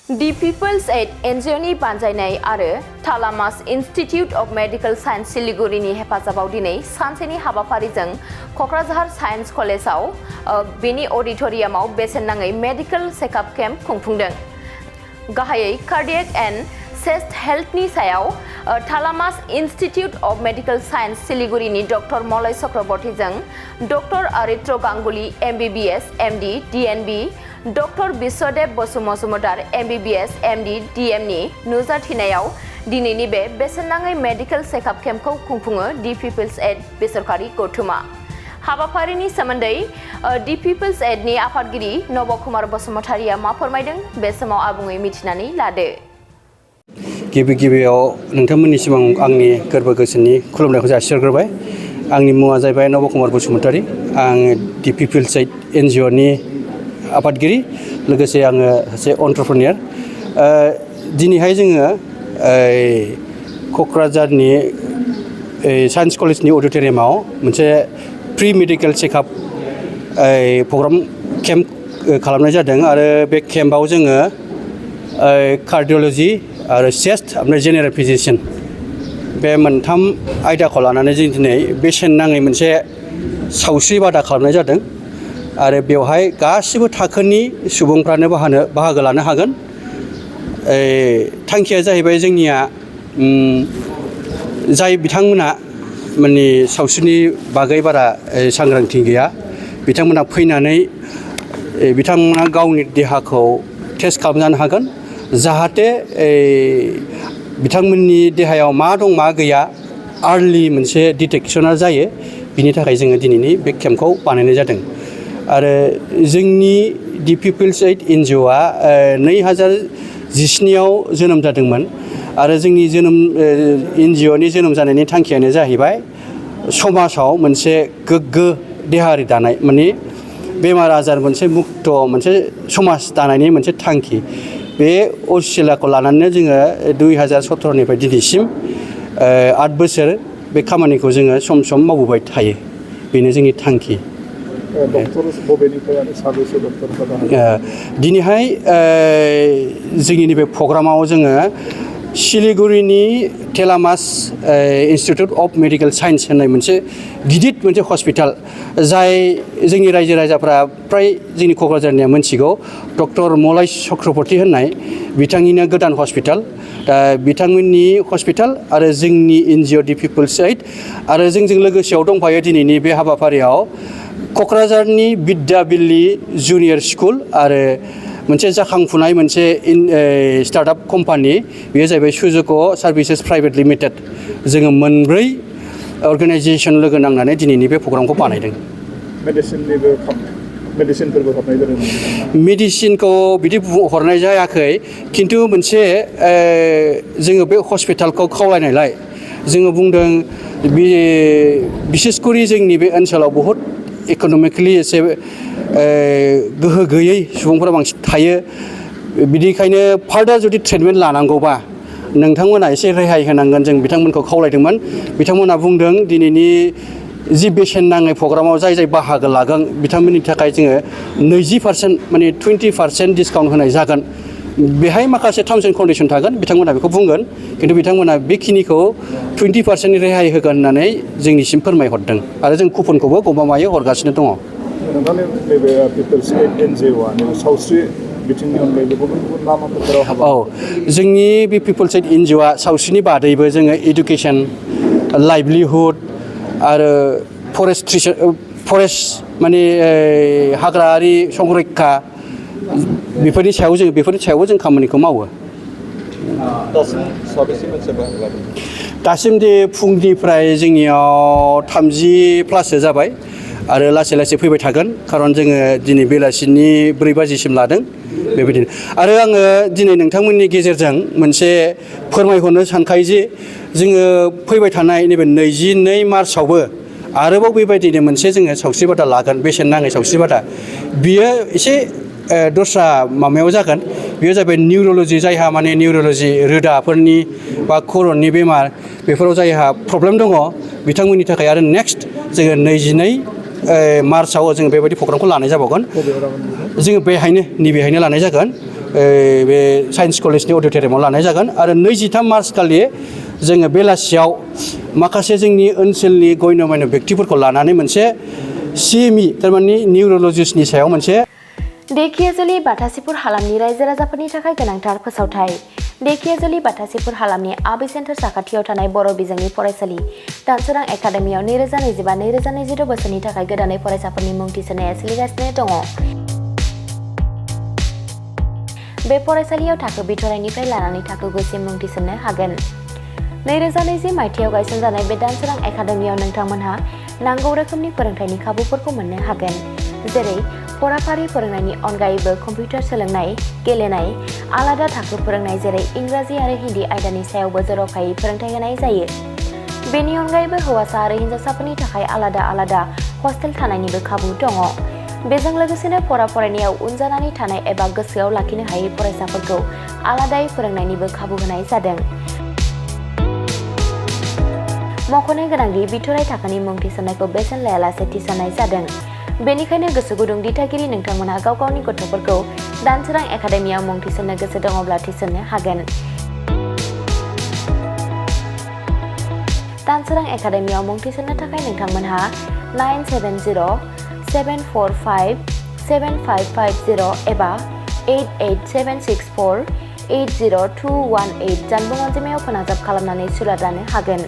The People's Aid NGOनि बानजायनाय आरो थालामास institute of medical science सिलिगुरिनि हेफाजाबाव दिनै सानसेनि हाबाफारिजों कक्राझार साइन्स कलेजाव बेनि अडिटोरियामाव बेसेन नाङै मेडिकल चेकआप केम्प खुंफुंदों। गाहायै कार्डियक एन्ड चेस्ट हेल्थनि सायाव Thalamus institute of medical science सिलिगुरिनि डक्टर मलय चक्रवर्तीजों doctor Aritra Ganguly MBBS MD DNB doctor Bishwadev Basumatary MBBS MD DMनि नुजाथिनायाव दिनैनि बे बेसेन नाङै मेडिकल चेकआप केम्पखौ खुंफुङो दि पिपल्स एड बेसरकारि गौथुमा। हाबाफारिनि सोमोन्दै दि पिपल्स एडनि आफादगिरि नब कुमार बसुमतारिया मा फोरमायदों बे समाव आबुङै मिथिनानै लादो। गिबियाव नोंथांमोननिसिम आंनि गोरबो गोसोनि खुलुमनायखौ जासिहरग्रोबाय। आंनि मुङा जाहैबाय नब कुमार बसुमतारि। आं दि पिपल्स एड NGOनि आफादगिरि, लोगोसे आङो सासे एन्टारप्रेनियर। दिनैहाय जोङो कक्राझारनि साइन्स कलेजनि अडिटोरियामाव मोनसे pre medical checkup programme camp खालामनाय जादों आरो बे केम्पआव जोङो कार्डिअल'जि आरो चेस्ट ओमफ्राय जेनेरेल फिजिशियान बे मोनथाम आयदाखौ लानानै जों दिनै बेसेन नाङै मोनसे सावस्रि बादा खालामनाय जादों आरो बेवहाय गासिबो थाखोनि सुबुंफ्रानो बाहागो लानो हागोन। थांखिया जाहैबाय जोंनिया जाय बिथांमोना माने सावस्रिनि बागै बारा सांग्रांथि गैया, बिथांमोना फैनानै बिथांमोना गावनि देहाखौ टेस्ट खालामजानो हागोन, जाहाथे बिथांमोननि देहायाव मा दं मा गैया आर्लि मोनसे डिटेक्सना जायो। बिनि थाखाय जोङो दिनैनि बे केम्पखौ बानायनाय जादों आरो जोंनि दि पिपल्स एड NGOआ 2017आव जोनोम जादोंमोन आरो जोंनि NGOनि जोनोम जानायनि थांखियानो जाहैबाय समाजाव मोनसे गोग्गो देहायारि दानाय, माने बेमार आजार मोनसे मुक्त मोनसे समाज दानायनि मोनसे थांखि। बे असिलाखौ लानानै जोङो 2017निफ्राय दिनैसिम 8 बोसोर बे खामानिखौ जोङो सम सम मावबोबाय थायो। बेनो जोंनि थांखि। दिनैहाय जोंनि नैबे प्रग्रामाव जोङो सिलिगुरिनि थेलामास इन्स्टिटिउट अफ मेडिकेल साइन्स होननाय मोनसे गिदिर मोनसे हस्पिटाल, जाय जोंनि रायजो राजाफ्रा फ्राय जोंनि क'क्राझारनिया मोनथिगौ, डक्टर मलय चक्रवर्ती होननाय बिथांनिनो गोदान हस्पिटाल। दा बिथांमोननि हस्पिटाल आरो जोंनि NGO दि पिपल्स एड आरो जोंजों लोगोसेयाव दंफायो दिनैनि बे हाबाफारियाव क'क्राझारनि बिद्याबिल्ली जुनियर स्कुल आरो मोनसे जाखांफुनाय मोनसे स्टार्टआप कम्पानि, बेयो जाहैबाय सुजुक सार्भिसेस प्राइभेट लिमिटेड। जोङो मोनब्रै अर्गेनाइजेसन लोगो नांनानै दिनैनि बे प्रग्रामखौ बानायदों। मेडिसिनफोरबो हरनाय जादों। मेडिसिनखौ बिदि हरनाय जायाखै, खिन्थु मोनसे जोङो बे हस्पिटालखौ खावलायनायलाय जोङो बुंदों बिसेसकरि जोंनि बे ओनसोलाव बहुद इक'नमिकेलि एसे गोहो गैयै सुबुंफोरा बांसिन थायो। बिनिखायनो फार्दार जुदि ट्रिटमेन्ट लानांगौबा नोंथांमोना एसे रेहाय होनांगोन, जों बिथांमोनखौ खावलायदोंमोन। बिथांमोना बुंदों दिनैनि जि बेसेन नाङै प्रग्रामाव जाय बाहागो लागोन बिथांमोननि थाखाय जोङो 20% माने 20% डिसकाउन्ट होनाय जागोन। बेहाय माखासे टार्म्स एन्ड कन्डिसन थागोन, बिथांमोना बेखौ बुंगोन, खिन्थु बिथांमोना बेखिनिखौ 20% रेहाय होगोन होननानै जोंनिसिम फोरमायहरदों आरो जों कुपनखौबो गमामायै हरगासिनो दङ। नोंथांनि नैबे पिपल्स एड NGOआ सावस्रि बिथिंनि अनगायैबो गुबुन गुबुन लामाफोराव हाबा। औ, जोंनि बे पिपल्स एड NGOआ सावस्रिनि बादैबो जोङो इडुकेसन, लाइभलिहुड आरो फरेस्ट माने हाग्रायारि संरैखा, बेफोरनि सायावबो जों खामानिखौ मावो। दासिम दे फुंनिफ्राय जोंनियाव 30+ जाबाय आरो लासै लासै फैबाय थागोन, खारन जोङो दिनै बेलासिनि 4 बाजिसिम लादों। बेबायदिनो आरो आङो दिनै नोंथांमोननि गेजेरजों मोनसे फोरमायहरनो सानखायो जे जोङो फैबाय थानाय नैबे 22 मार्चआवबो आरोबाव बेबायदिनो मोनसे जोङो सावस्रि बादा लागोन, बेसेन नाङै सावस्रि बादा। बियो एसे दस्रा माबायाव जागोन। बेयो जाबाय निउर'ल'जि, जायहा माने निउर'ल'जि रोदाफोरनि बा खर'नि बेमार बेफोराव जायहा प्रब्लेम दङ बिथांमोननि थाखाय आरो नेक्स्ट जोङो 22 मार्चआव जोङो बेबायदि प्रग्रामखौ लानाय जाबावगोन। जोङो नैबेहायनो लानाय जागोन। बे साइन्स कलेजनि अडिट'रियामाव लानाय जागोन आरो 23 मार्च खालि जोङो बेलासियाव माखासे जोंनि ओनसोलनि गण्यमान्य व्यक्तिफोरखौ लानानै मोनसे CME थारमाने निउर'लजिस्टनि सायाव मोनसे धेकियाजुलि बाथासिपुर हालामनि रायजो राजाफोरनि थाखाय गोनांथार फोसावथाय। धेकियाजुलि बाथासिपुर हालामनि आबि सेन्टार साखाथियाव थानाय बर' बिजोंनि फरायसालि दानसोरां एकाडेमियाव 2025-2026 बोसोरनि थाखाय गोदानै फरायसाफोरनि मुं थिसननाया सोलिगासिनो दङ। बे फरायसालियाव थाखो बिथराइनिफ्राय लानानै थाखो 9सिम मुं थिसननो हागोन। 2020 मायथाइयाव गायसनजानाय बे दानसोरां एकाडेमियाव नोंथांमोनहा नांगौ रोखोमनि फोरोंथायनि खाबुफोरखौ मोननो हागोन, जेरै फराफारि फोरोंनायनि अनगायैबो कम्पिउटार सोलोंनाय, गेलेनाय, आलादा थाखो फोरोंनाय जेरै इंराजि आरो हिन्दी आयदानि सायावबो जर'खायै फोरोंथाय होनाय जायो। बेनि अनगायैबो हौवासा आरो हिन्जावसाफोरनि थाखाय आलादा हस्टेल थानायनिबो खाबु दङ। बेजों लोगोसेनो फरायनायाव उन जानानै थानाय एबा गोसोआव लाखिनो हायै फरायसाफोरखौ आलादायै फोरोंनायनिबो खाबु होनाय जादों। मख'नो गोनांदि बिथराइ थाखोनि मुं थिसननायखौ बेसेन लायालासे थिसननाय जादों। बेनिखायनो गोसो गुदुं दिथागिरि नोंथांमोनहा गाव गावनि गथ'फोरखौ दानसोरां एकाडेमियाव मुं थिसननो गोसो दङब्ला थिसननो हागोन। दानसोरां एकाडेमियाव मुं थिसननो थाखाय नोंथांमोनहा 9704457550 एबा 88764802118 जानबुं अनजिमायाव फोनांजाब खालामनानै सुलाद लानो हागोन।